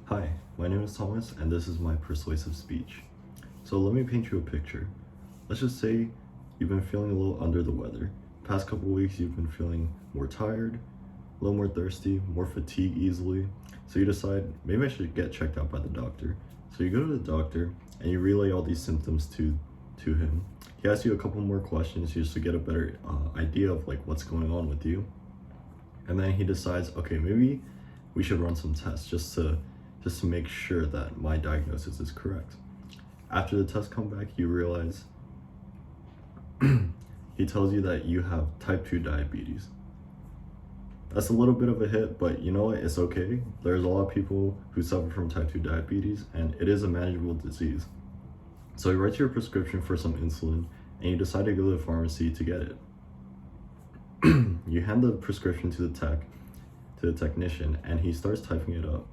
Hi, my name is Thomas, and this is my persuasive speech. So let me paint you a picture. Let's just say you've been feeling a little under the weather. Past couple weeks, you've been feeling more tired, a little more thirsty, more fatigued easily. So you decide, maybe I should get checked out by the doctor. So you go to the doctor, and you relay all these symptoms to him. He asks you a couple more questions just to get a better idea of like what's going on with you. And then he decides, okay, maybe we should run some tests just to make sure that my diagnosis is correct. After the tests come back, you realize he tells you that you have type 2 diabetes. That's a little bit of a hit, but you know what? It's okay. There's a lot of people who suffer from type 2 diabetes, and it is a manageable disease. So he writes you a prescription for some insulin, and you decide to go to the pharmacy to get it. You hand the prescription to the technician, and he starts typing it up.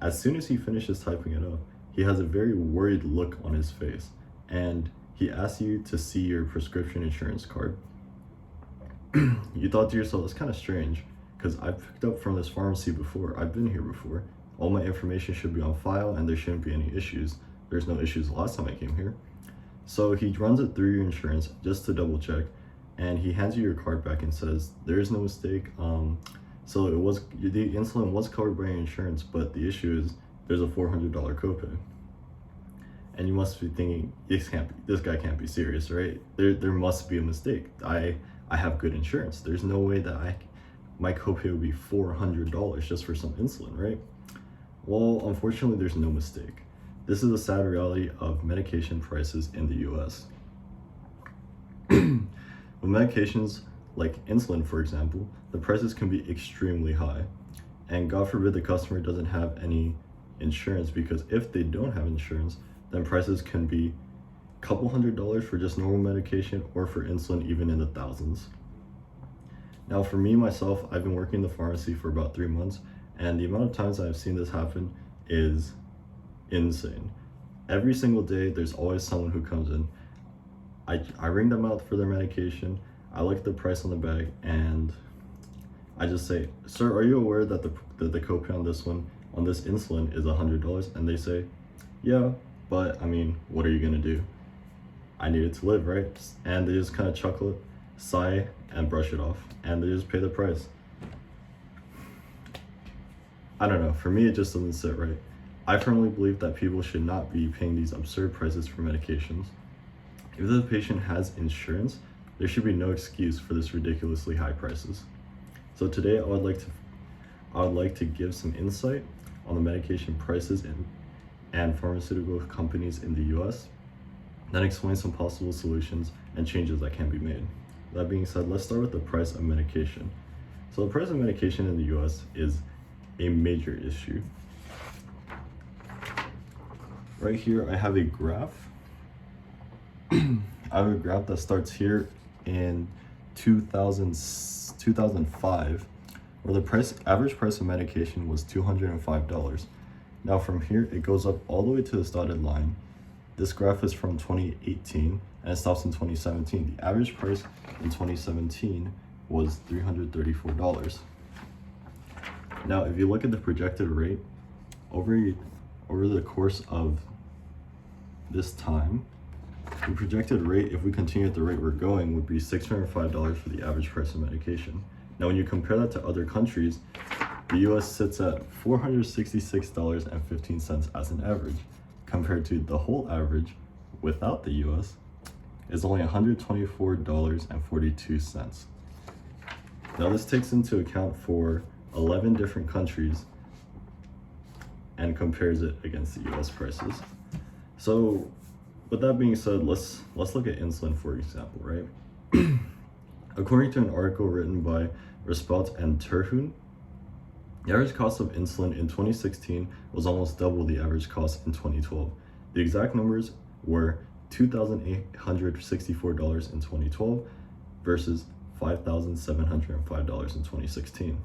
As soon as he finishes typing it up, he has a very worried look on his face, and he asks you to see your prescription insurance card. You thought to yourself, that's kind of strange, because I've picked up from this pharmacy before. I've been here before. All my information should be on file, and there shouldn't be any issues. There's no issues the last time I came here. So he runs it through your insurance just to double check, and he hands you your card back and says, there is no mistake. So the insulin was covered by your insurance, but the issue is there's a $400 copay. And you must be thinking, this guy can't be serious, right? There must be a mistake. I have good insurance. There's no way that my copay would be $400 just for some insulin, right? Well, unfortunately, there's no mistake. This is the sad reality of medication prices in the US. With medications like insulin, for example, the prices can be extremely high. And God forbid the customer doesn't have any insurance, because if they don't have insurance, then prices can be a couple $100s for just normal medication, or for insulin even in the thousands. Now for me, myself, I've been working in the pharmacy for about 3 months, and the amount of times I've seen this happen is insane. Every single day, there's always someone who comes in. I ring them out for their medication, I look at the price on the bag, and I just say, sir, are you aware that the copay on this insulin is $100? And they say, yeah, but I mean, what are you gonna do? I need it to live, right? And they just kind of chuckle, sigh, and brush it off, and they just pay the price. I don't know, for me it just doesn't sit right. I firmly believe that people should not be paying these absurd prices for medications. If the patient has insurance, there should be no excuse for this ridiculously high prices. So today I would like to give some insight on the medication prices and pharmaceutical companies in the US, then explain some possible solutions and changes that can be made. That being said, let's start with the price of medication. So the price of medication in the US is a major issue. Right here I have a graph. I have a graph that starts here in 2005, where the average price of medication was $205. Now from here, it goes up all the way to this dotted line. This graph is from 2018, and it stops in 2017. The average price in 2017 was $334. Now, if you look at the projected rate over the course of this time, the projected rate, if we continue at the rate we're going, would be $605 for the average price of medication. Now, when you compare that to other countries, the US sits at $466.15 as an average, compared to the whole average without the US is only $124.42. Now, this takes into account for 11 different countries and compares it against the US prices. So, with that being said, let's look at insulin, for example, right? According to an article written by Respout and Terhune, the average cost of insulin in 2016 was almost double the average cost in 2012. The exact numbers were $2,864 in 2012 versus $5,705 in 2016.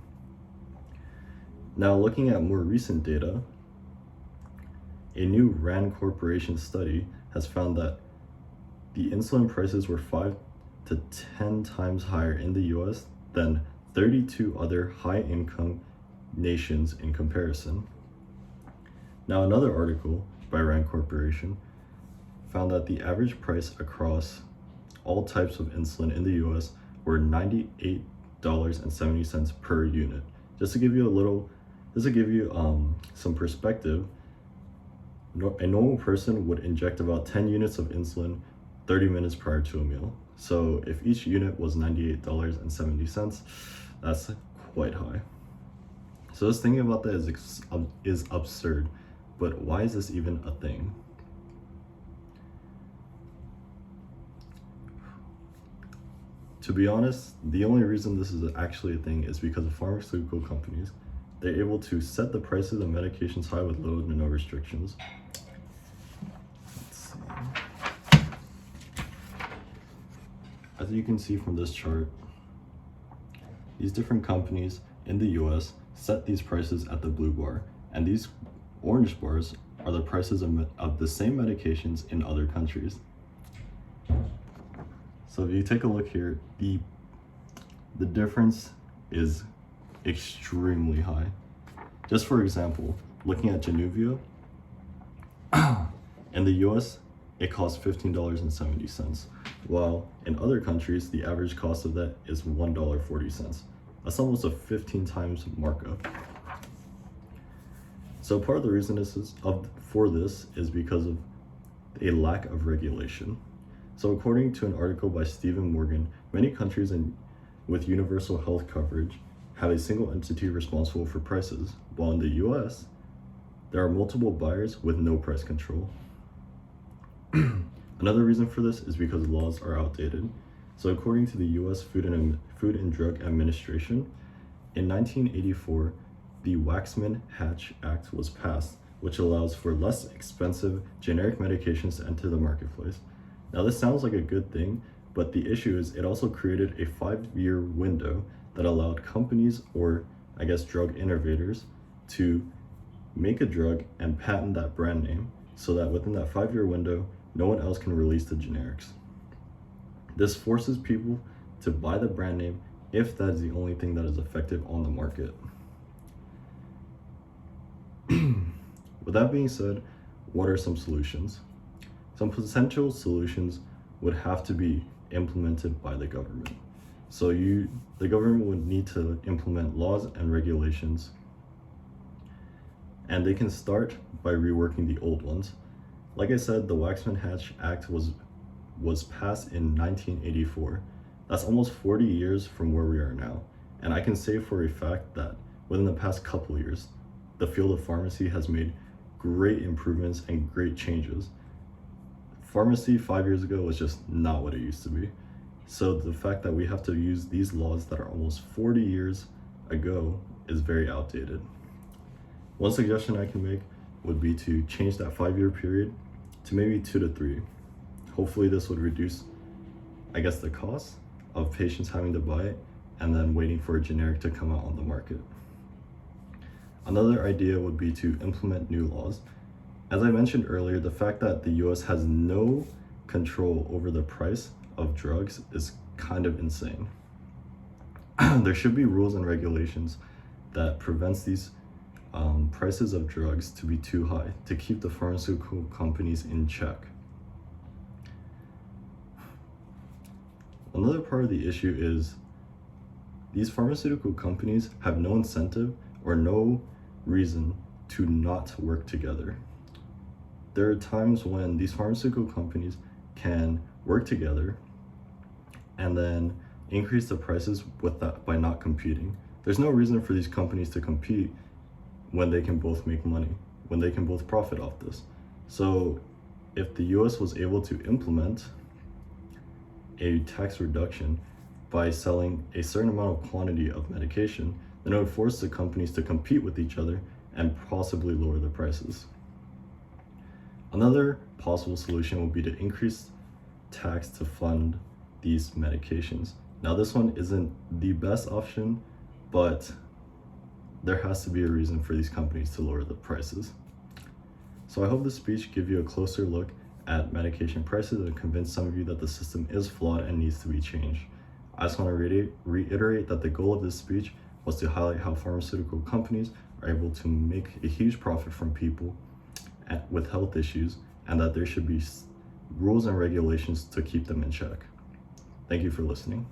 Now, looking at more recent data, a new RAND Corporation study has found that the insulin prices were 5 to 10 times higher in the US than 32 other high-income nations in comparison. Now, another article by Rand Corporation found that the average price across all types of insulin in the US were $98.70 per unit. Just to give you some perspective, a normal person would inject about 10 units of insulin 30 minutes prior to a meal. So if each unit was $98.70, that's quite high. So just thinking about that is absurd, but why is this even a thing? To be honest, the only reason this is actually a thing is because of pharmaceutical companies. They're able to set the prices of medications high with little to no restrictions. Let's see. As you can see from this chart, these different companies in the US set these prices at the blue bar, and these orange bars are the prices of the same medications in other countries. So if you take a look here, the difference is extremely high. Just for example, looking at Januvia, in the US, it costs $15.70, while in other countries, the average cost of that is $1.40. That's almost a 15 times markup. So part of the reason for this is because of a lack of regulation. So according to an article by Stephen Morgan, many countries with universal health coverage have a single entity responsible for prices, while in the US, there are multiple buyers with no price control. Another reason for this is because laws are outdated. So according to the US Food and Drug Administration, in 1984, the Waxman-Hatch Act was passed, which allows for less expensive generic medications to enter the marketplace. Now this sounds like a good thing, but the issue is it also created a 5-year window that allowed companies, or I guess drug innovators, to make a drug and patent that brand name so that within that 5-year window, no one else can release the generics. This forces people to buy the brand name if that is the only thing that is effective on the market. With that being said, what are some solutions? Some potential solutions would have to be implemented by the government. So the government would need to implement laws and regulations, and they can start by reworking the old ones. Like I said, the Waxman-Hatch Act was passed in 1984. That's almost 40 years from where we are now. And I can say for a fact that within the past couple years, the field of pharmacy has made great improvements and great changes. Pharmacy 5 years ago was just not what it used to be. So the fact that we have to use these laws that are almost 40 years ago is very outdated. One suggestion I can make would be to change that 5-year period to maybe 2 to 3. Hopefully this would reduce, I guess, the cost of patients having to buy it and then waiting for a generic to come out on the market. Another idea would be to implement new laws. As I mentioned earlier, the fact that the US has no control over the price of drugs is kind of insane. There should be rules and regulations that prevents these prices of drugs to be too high to keep the pharmaceutical companies in check. Another part of the issue is these pharmaceutical companies have no incentive or no reason to not work together. There are times when these pharmaceutical companies can work together and then increase the prices with that by not competing. There's no reason for these companies to compete when they can both make money, when they can both profit off this. So if the US was able to implement a tax reduction by selling a certain amount of quantity of medication, then it would force the companies to compete with each other and possibly lower the prices. Another possible solution would be to increase tax to fund these medications. Now this one isn't the best option, but there has to be a reason for these companies to lower the prices. So I hope this speech gives you a closer look at medication prices and convince some of you that the system is flawed and needs to be changed. I just want to reiterate that the goal of this speech was to highlight how pharmaceutical companies are able to make a huge profit from people with health issues, and that there should be rules and regulations to keep them in check. Thank you for listening.